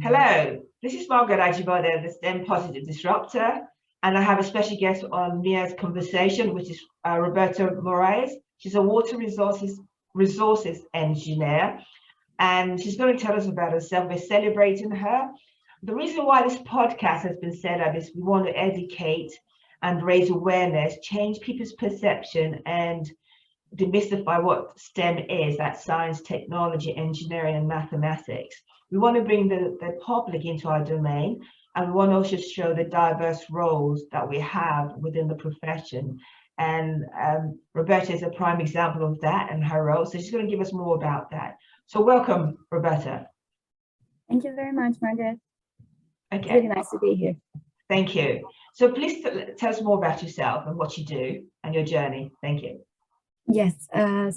Hello, this is Margaret Ajibode, the STEM Positive Disruptor, and I have a special guest on Mia's conversation, which is Roberta Moraes. She's a water resources engineer, and she's going to tell us about herself. We're celebrating her. The reason why this podcast has been set up is we want to educate and raise awareness, change people's perception, and demystify what STEM is, that science, technology, engineering, and mathematics. We want to bring the public into our domain, and we want to also show the diverse roles that we have within the profession. And Roberta is a prime example of that and her role. So she's going to give us more about that. So welcome, Roberta. Thank you very much, Margaret. Okay. It's really nice to be here. Thank you. So please tell us more about yourself and what you do and your journey. Thank you. Yes,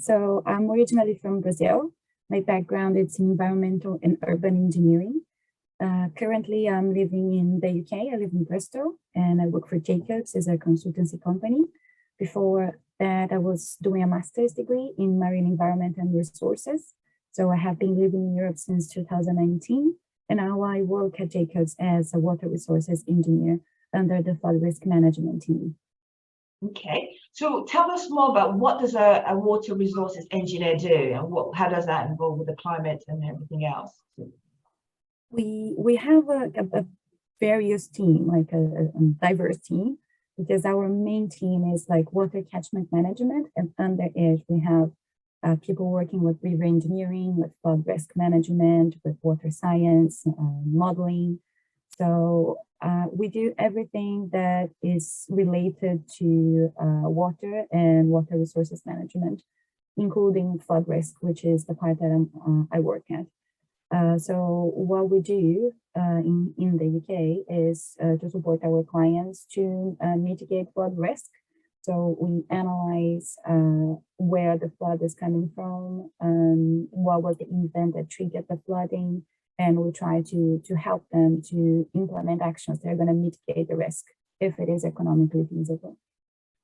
so I'm originally from Brazil. My background is in environmental and urban engineering. Currently, I'm living in the UK. I live in Bristol, and I work for Jacobs as a consultancy company. Before that, I was doing a master's degree in marine environment and resources. So I have been living in Europe since 2019, and now I work at Jacobs as a water resources engineer under the flood risk management team. Okay, so tell us more about what does a water resources engineer do, and how does that involve with the climate and everything else? We have a various team, like a diverse team, because our main team is like water catchment management, and under it we have people working with river engineering, with flood risk management, with water science, modeling. So we do everything that is related to water and water resources management, including flood risk, which is the part that I work at. So what we do in the UK is to support our clients to mitigate flood risk. So we analyze where the flood is coming from, what was the event that triggered the flooding, and we try to help them to implement actions that are going to mitigate the risk if it is economically feasible.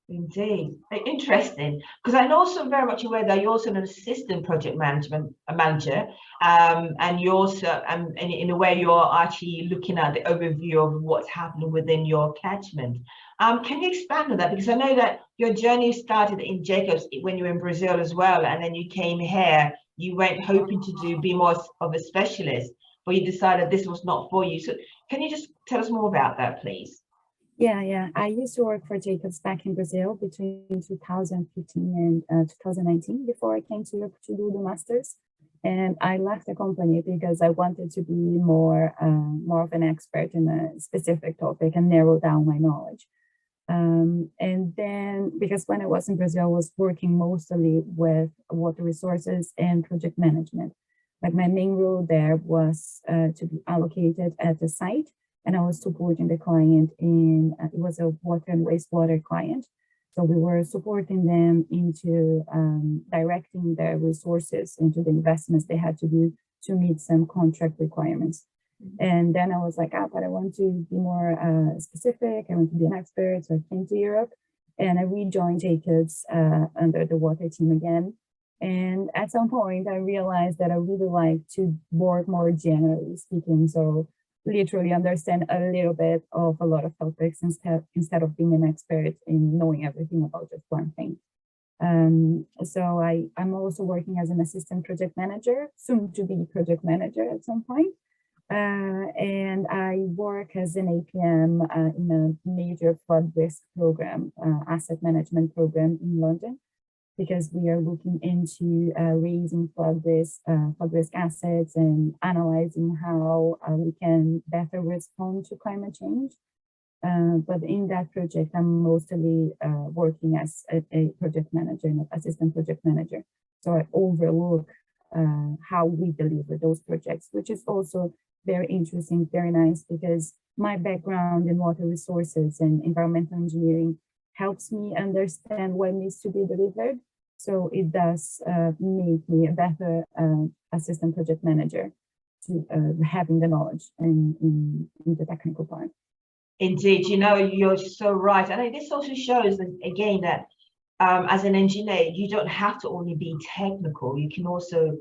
Indeed, interesting. Because I'm also very much aware that you're also an assistant project manager, and you also, and in a way, you're actually looking at the overview of what's happening within your catchment. Can you expand on that? Because I know that your journey started in Jacobs when you were in Brazil as well, and then you came here. You went hoping to be more of a specialist, but you decided this was not for you. So can you just tell us more about that, please? Yeah. I used to work for Jacobs back in Brazil between 2015 and 2019 before I came to Europe to do the master's. And I left the company because I wanted to be more of an expert in a specific topic and narrow down my knowledge. And then, because when I was in Brazil, I was working mostly with water resources and project management. Like my main role there was to be allocated at the site, and I was supporting the client in, it was a water and wastewater client. So we were supporting them into directing their resources into the investments they had to do to meet some contract requirements. And then I was like, but I want to be more specific. I want to be an expert. So I came to Europe and I rejoined Jacobs under the water team again. And at some point, I realized that I really like to work more generally speaking. So literally understand a little bit of a lot of topics instead of being an expert in knowing everything about just one thing. So I'm also working as an assistant project manager, soon to be project manager at some point. And I work as an APM in a major flood risk program, asset management program in London, because we are looking into raising flood risk assets and analyzing how we can better respond to climate change. But in that project, I'm mostly working as a project manager and assistant project manager. So I overlook how we deliver those projects, which is also very interesting, very nice, because my background in water resources and environmental engineering helps me understand what needs to be delivered. So it does make me a better assistant project manager to having the knowledge in the technical part. Indeed, you're so right. And this also shows that, again, that as an engineer, you don't have to only be technical. You can also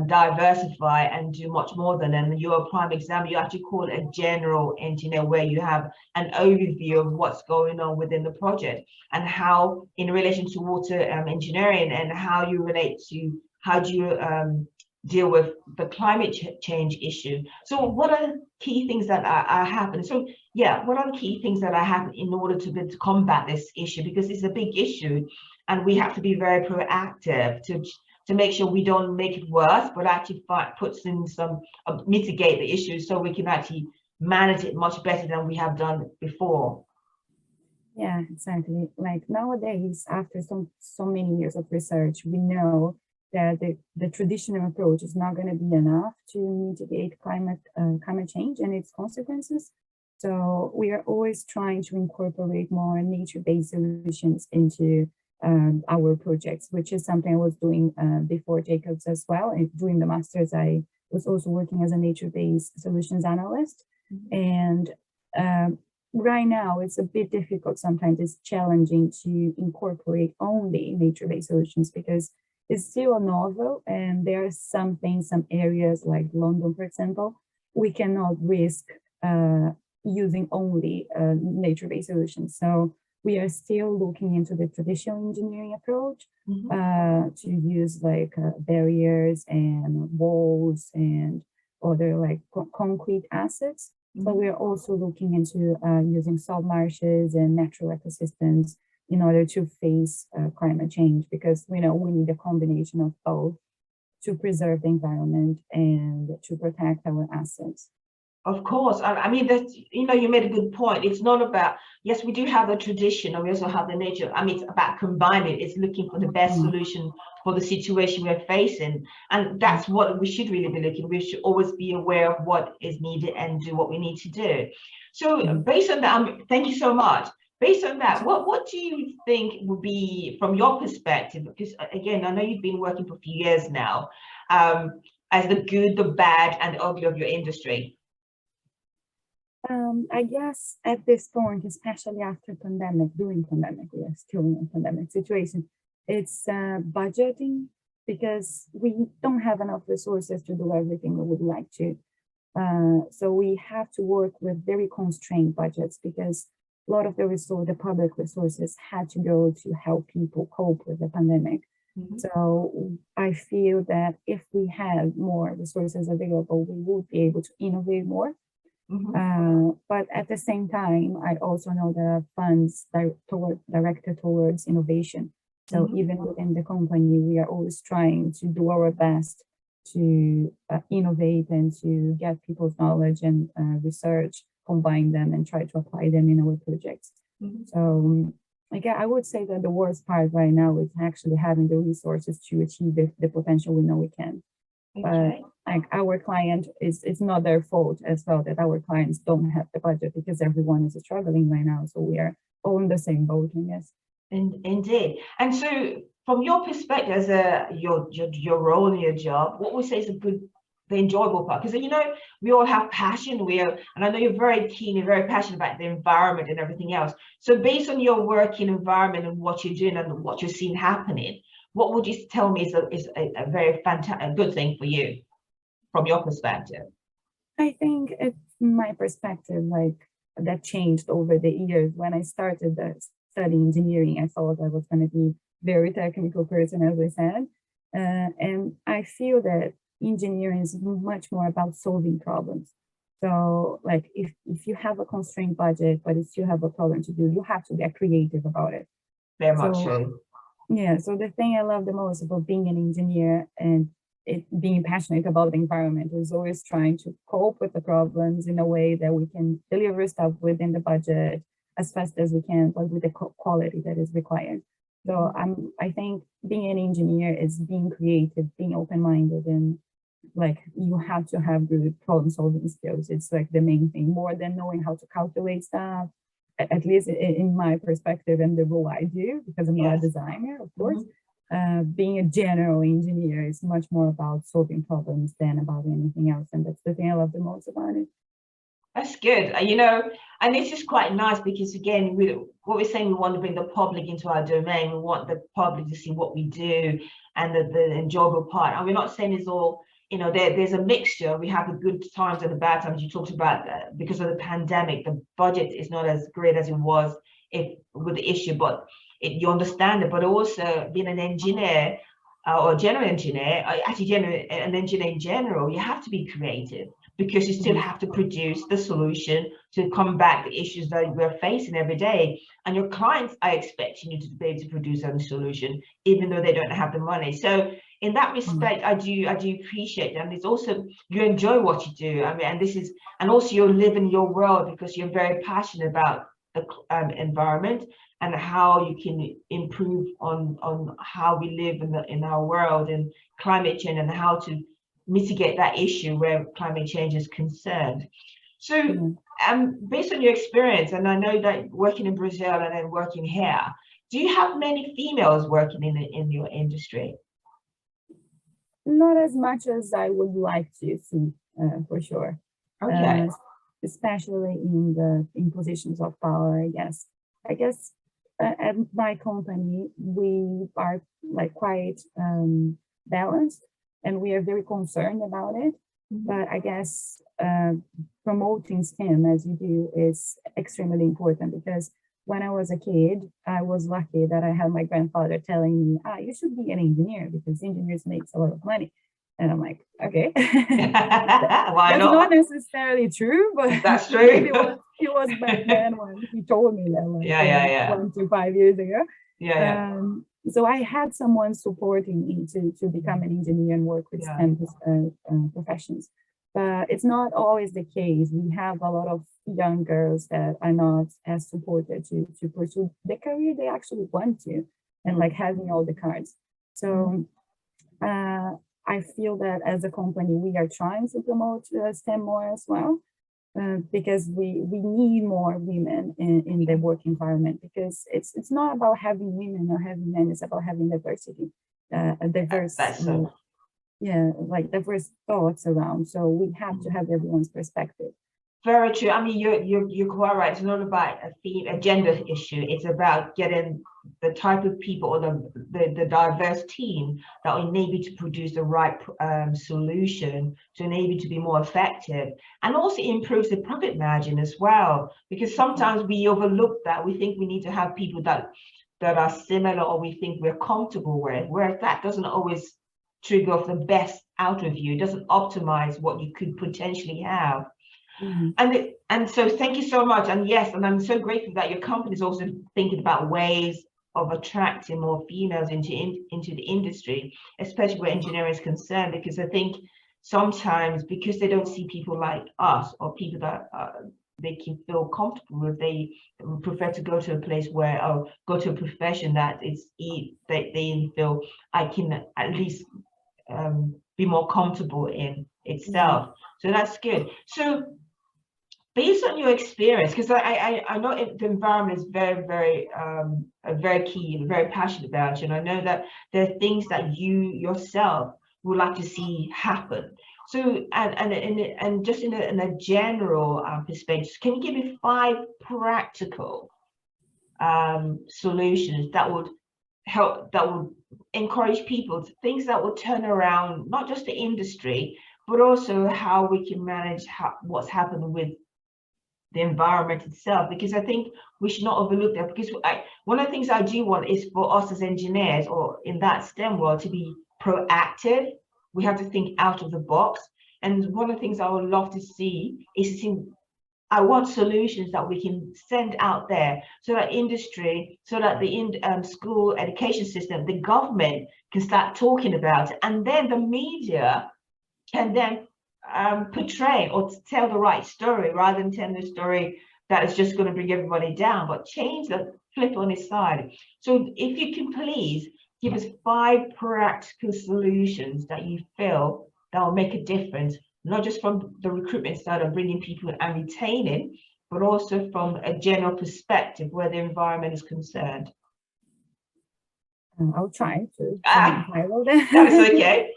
diversify and do much more than, and you're a prime example. You actually call it a general engineer, where you have an overview of what's going on within the project and how, in relation to water engineering, and how you relate to, how do you deal with the climate change issue. So what are the key things that are happening? So yeah, what are the key things that are happening in order to combat this issue? Because it's a big issue, and we have to be very proactive to make sure we don't make it worse, but actually puts in some mitigate the issues, so we can actually manage it much better than we have done before. Yeah, exactly. Like nowadays, after so many years of research, we know that the traditional approach is not going to be enough to mitigate climate change and its consequences. So we are always trying to incorporate more nature-based solutions into our projects, which is something I was doing before Jacobs as well. And during the master's, I was also working as a nature-based solutions analyst. And right now, it's a bit difficult. Sometimes it's challenging to incorporate only nature-based solutions, because it's still a novel, and there are some things, some areas like London, for example, we cannot risk using only nature-based solutions. So we are still looking into the traditional engineering approach to use like barriers and walls and other like concrete assets. But we are also looking into using salt marshes and natural ecosystems in order to face climate change, because we know we need a combination of both to preserve the environment and to protect our assets. Of course. I mean, that, you know, you made a good point. It's not about, yes, we do have the tradition, and we also have the nature. I mean, it's about combining. It's looking for the best solution for the situation we're facing. And that's what we should really be looking. We should always be aware of what is needed and do what we need to do. So based on that, thank you so much. Based on that, what do you think would be, from your perspective, because again, I know you've been working for a few years now, as the good, the bad, and ugly of your industry? I guess at this point, especially after pandemic, during pandemic, we are still in a pandemic situation, it's budgeting, because we don't have enough resources to do everything we would like to. So we have to work with very constrained budgets, because a lot of the public resources had to go to help people cope with the pandemic. So I feel that if we had more resources available, we would be able to innovate more. But at the same time, I also know there are funds directed towards innovation. So even within the company, we are always trying to do our best to innovate and to get people's knowledge and research, combine them and try to apply them in our projects. So again, I would say that the worst part right now is actually having the resources to achieve the potential we know we can. But like our client, it's not their fault as well that our clients don't have the budget, because everyone is struggling right now. So we are all in the same boat, I guess. Indeed. And so from your perspective, as your role in your job, what would you say is the enjoyable part? Because, you know, we all have passion. And I know you're very keen and very passionate about the environment and everything else. So based on your working environment and what you're doing and what you're seeing happening, what would you tell me is a very fantastic, good thing for you from your perspective? I think it's my perspective, like that changed over the years. When I started studying engineering, I thought I was going to be very technical person, as I said. And I feel that engineering is much more about solving problems. So like if you have a constrained budget, but if you have a problem to do, you have to get creative about it. Very much so. Yeah, so the thing I love the most about being an engineer and being passionate about the environment is always trying to cope with the problems in a way that we can deliver stuff within the budget as fast as we can, but with the quality that is required. So I think being an engineer is being creative, being open-minded, and like you have to have good problem-solving skills. It's like the main thing, more than knowing how to calculate stuff. At least in my perspective and the role I do, because I'm not a designer, of course. Being a general engineer is much more about solving problems than about anything else. And that's the thing I love the most about it. That's good. You know, and it's just quite nice because again, what we're saying, we want to bring the public into our domain. We want the public to see what we do and the enjoyable part. And we're not saying it's all, you know, there's a mixture. We have the good times and the bad times. You talked about because of the pandemic, the budget is not as great as it was with the issue, but you understand it. But also being an engineer or a general engineer, actually an engineer in general, you have to be creative, because you still have to produce the solution to combat the issues that we're facing every day. And your clients are expecting you to be able to produce a solution, even though they don't have the money. So in that respect, I do appreciate it. And it's also, you enjoy what you do. I mean, and also you're living your world because you're very passionate about the environment and how you can improve on how we live in our world and climate change, and how to mitigate that issue where climate change is concerned. So based on your experience, and I know that working in Brazil and then working here, do you have many females working in your industry? Not as much as I would like to see, for sure. Okay. Especially in positions of power, I guess. At my company, we are like quite balanced, and we are very concerned about it. But I guess promoting STEM as you do is extremely important, because when I was a kid, I was lucky that I had my grandfather telling me, you should be an engineer because engineers make a lot of money. And I'm like, okay. Why That's not necessarily true, but that's true. Maybe it was back then when he told me that, like 1 to 5 years ago. So I had someone supporting me to become an engineer and work with STEM professions. But it's not always the case. We have a lot of young girls that are not as supported to pursue the career they actually want to, and like having all the cards. So I feel that as a company, we are trying to promote STEM more as well, because we need more women in the work environment, because it's not about having women or having men, it's about having diversity, a diverse, like diverse thoughts around. So we have to have everyone's perspective. Very true. I mean, you're quite right. It's not about a gender issue. It's about getting the type of people or the diverse team that will enable you to produce the right solution, to enable you to be more effective, and also improves the profit margin as well. Because sometimes we overlook that. We think we need to have people that are similar, or we think we're comfortable with, whereas that doesn't always trigger off the best out of you. It doesn't optimize what you could potentially have. And so thank you so much. And yes, and I'm so grateful that your company is also thinking about ways of attracting more females into the industry, especially where engineering is concerned, because I think sometimes because they don't see people like us or people that they can feel comfortable with, they prefer to go to a place where, or go to a profession that is they feel I can at least be more comfortable in itself. So that's good. So based on your experience, because I know the environment is very key and very passionate about you, and I know that there are things that you yourself would like to see happen. So and just in a general perspective, can you give me 5 practical solutions that would help, that would encourage people, things that will turn around not just the industry, but also how we can manage what's happening with the environment itself? Because I think we should not overlook that, because one of the things I do want is for us as engineers, or in that STEM world, to be proactive. We have to think out of the box. And one of the things I would love to see is I want solutions that we can send out there, so that industry, so that the school education system, the government can start talking about it, and then the media can then portray or tell the right story, rather than telling the story that is just going to bring everybody down, but change the flip on its side. So if you can please give us 5 practical solutions that you feel that will make a difference, not just from the recruitment side of bringing people and retaining, but also from a general perspective where the environment is concerned. I'll try to. That's okay.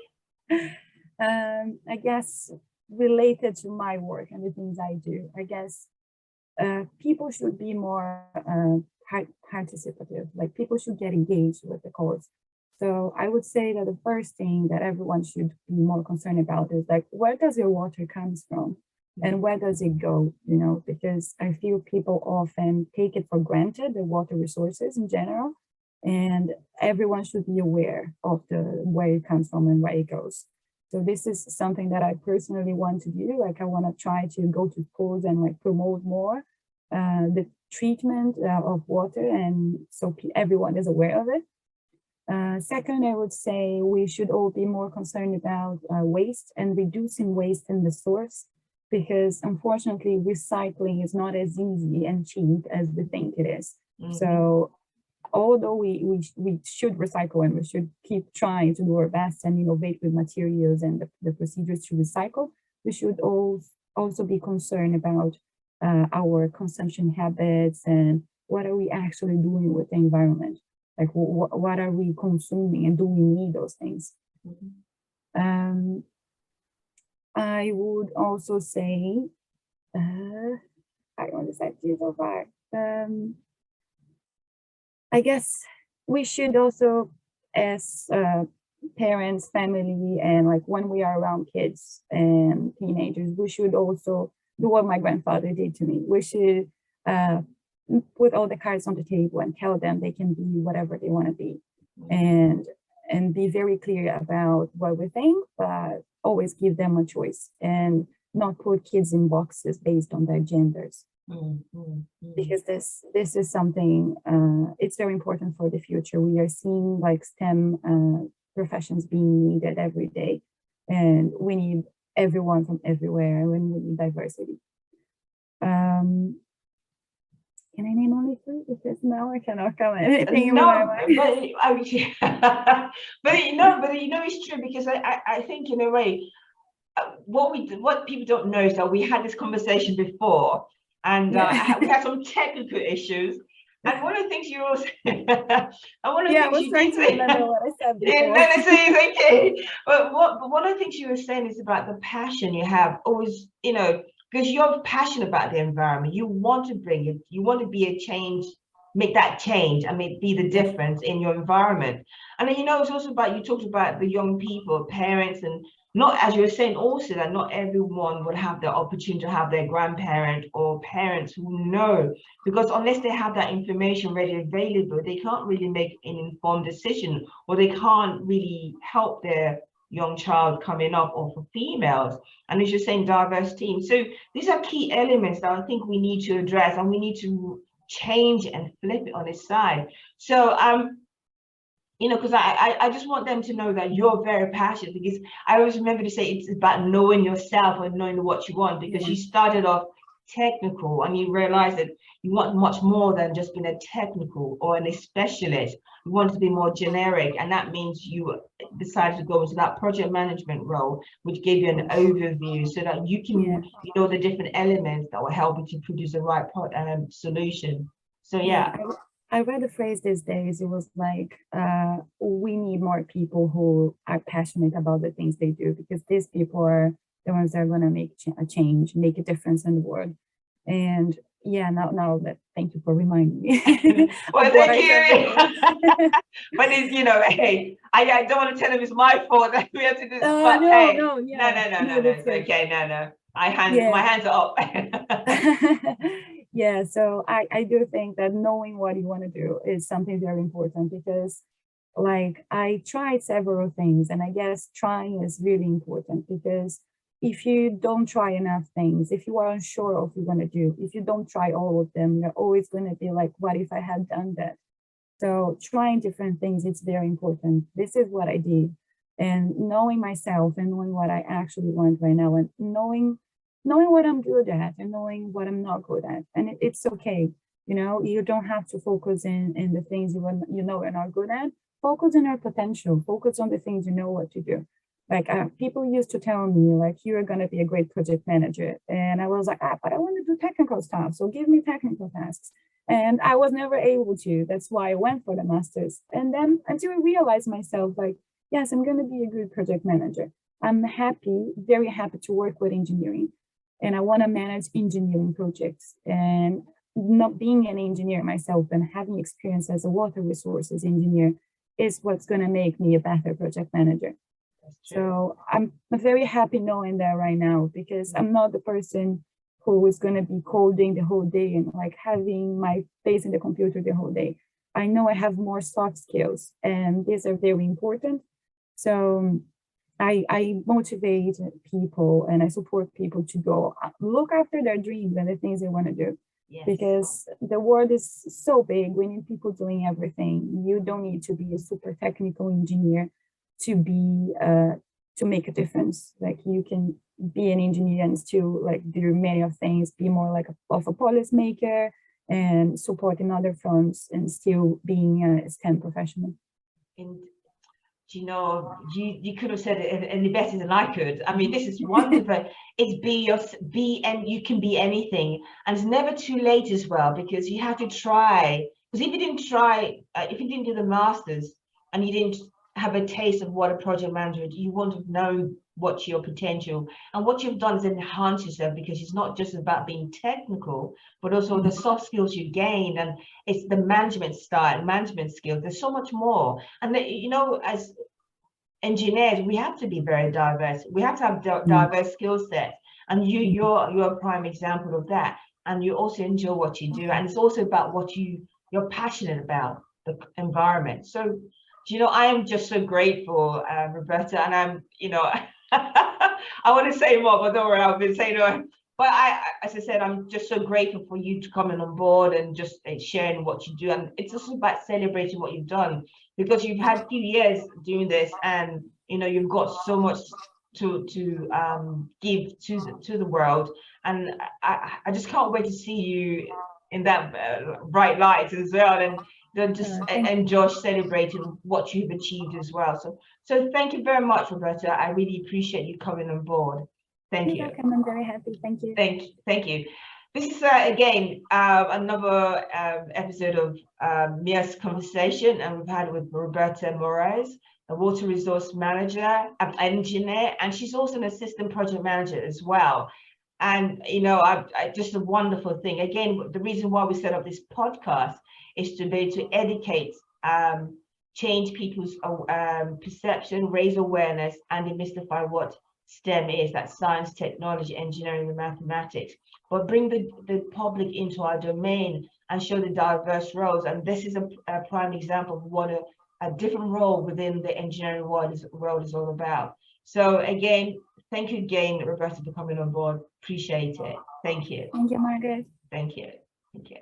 I guess related to my work and the things I do. I guess people should be more participative, like people should get engaged with the cause. So I would say that the first thing that everyone should be more concerned about is like, where does your water comes from? And where does it go? You know, because I feel people often take it for granted, the water resources in general, and everyone should be aware of the where it comes from and where it goes. So this is something that I personally want to do. Like I want to try to go to schools and like promote more the treatment of water, and so everyone is aware of it. Second, I would say we should all be more concerned about waste and reducing waste in the source, because unfortunately recycling is not as easy and cheap as we think it is. So although we should recycle and we should keep trying to do our best and innovate with materials and the procedures to recycle, we should also be concerned about our consumption habits and what are we actually doing with the environment? Like what are we consuming and do we need those things? I would also say, I don't decide to so far. I guess we should also, as parents, family, and like when we are around kids and teenagers, we should also do what my grandfather did to me. We should put all the cards on the table and tell them they can be whatever they want to be, and be very clear about what we think, but always give them a choice and not put kids in boxes based on their genders. Because this is something, it's very important for the future. We are seeing like STEM professions being needed every day, and we need everyone from everywhere, and we need diversity. Can I name only three? Because now I cannot come anything. No, but you know, it's true, because I think in a way, what people don't know is that we had this conversation before, and we had some technical issues. And one of the things you also, and one of the things you did say, remember what I said before. it's okay. But one of the things you were saying is about the passion you have, always, you know, because you're passionate about the environment. You want to bring it, you want to be a change, make that change, I mean, be the difference in your environment. And then, you know, it's also about, you talked about the young people, parents, and not, as you were saying also, that not everyone would have the opportunity to have their grandparent or parents who know, because unless they have that information ready available, they can't really make an informed decision, or they can't really help their young child coming up, or for females. And as you're saying, diverse teams. So these are key elements that I think we need to address, and we need to change and flip it on its side. So you know, because I just want them to know that you're very passionate, because I always remember to say it's about knowing yourself and knowing what you want, because you started off technical and you realize that you want much more than just being a technical or a specialist. You want to be more generic, and that means you decided to go into that project management role, which gave you an overview so that you can you know the different elements that will help you to produce the right solution. So I read a phrase these days. It was like, we need more people who are passionate about the things they do, because these people are the ones that are going to make a change, make a difference in the world. And yeah, now that, thank you for reminding me. Well, thank you. But it's, you know, hey, I don't want to tell him it's my fault that we have to do this. But hey, no, it's okay. No. My hands are up. Yeah, so I do think that knowing what you want to do is something very important, because like I tried several things, and I guess trying is really important, because if you don't try enough things, if you are unsure of what you're going to do, if you don't try all of them, you're always going to be like, what if I had done that? So trying different things, it's very important. This is what I did. And knowing myself and knowing what I actually want right now, and knowing what I'm good at and knowing what I'm not good at. And it's okay. You know, you don't have to focus in the things you know you're not good at. Focus on your potential. Focus on the things you know what to do. Like people used to tell me, like, you're going to be a great project manager. And I was like, but I want to do technical stuff. So give me technical tasks. And I was never able to. That's why I went for the master's. And then until I realized myself, like, yes, I'm going to be a good project manager. I'm happy, very happy to work with engineering, and I want to manage engineering projects. And not being an engineer myself and having experience as a water resources engineer is what's going to make me a better project manager. So I'm very happy knowing that right now, because I'm not the person who is going to be coding the whole day and like having my face in the computer the whole day. I know I have more soft skills, and these are very important. So I motivate people and I support people to go look after their dreams and the things they want to do. Yes. Because the world is so big, we need people doing everything. You don't need to be a super technical engineer to be to make a difference. Like you can be an engineer and still like do many of things, be more like of a policymaker and supporting other fronts and still being a STEM professional. And you know, you could have said it any better than I could. I mean, this is wonderful. It's and you can be anything, and it's never too late as well, because you have to try. Because if you didn't try, if you didn't do the masters and you didn't have a taste of what a project manager is, you won't have known what's your potential. And what you've done is enhance yourself, because it's not just about being technical, but also the soft skills you gain, and it's the management style, management skills. There's so much more. And you know, as engineers, we have to be very diverse. We have to have diverse skill sets. And you're a prime example of that. And you also enjoy what you do. And it's also about what you're passionate about, the environment. So, you know, I am just so grateful, Roberta, and I'm, you know, I want to say more, but don't worry, I've been saying more. But as I said, I'm just so grateful for you to coming on board and just sharing what you do. And it's also about celebrating what you've done, because you've had a few years doing this, and you know you've got so much to give to the world. And I just can't wait to see you in that bright light as well, and then just enjoy celebrating what you've achieved as well. So thank you very much, Roberta. I really appreciate you coming on board. Thank you. You're welcome. I'm very happy. Thank you. Thank you. This is again another episode of Mia's conversation, and we've had with Roberta Moraes, a water resource manager, an engineer, and she's also an assistant project manager as well. And you know, I just a wonderful thing. Again, the reason why we set up this podcast is to be able to educate, change people's perception, raise awareness, and demystify what STEM is, that science, technology, engineering, and mathematics, but bring the public into our domain and show the diverse roles. And this is a prime example of what a different role within the engineering world is all about. So again, thank you again, Roberta, for coming on board. Appreciate it. Thank you. Thank you, Margaret. Thank you. Thank you.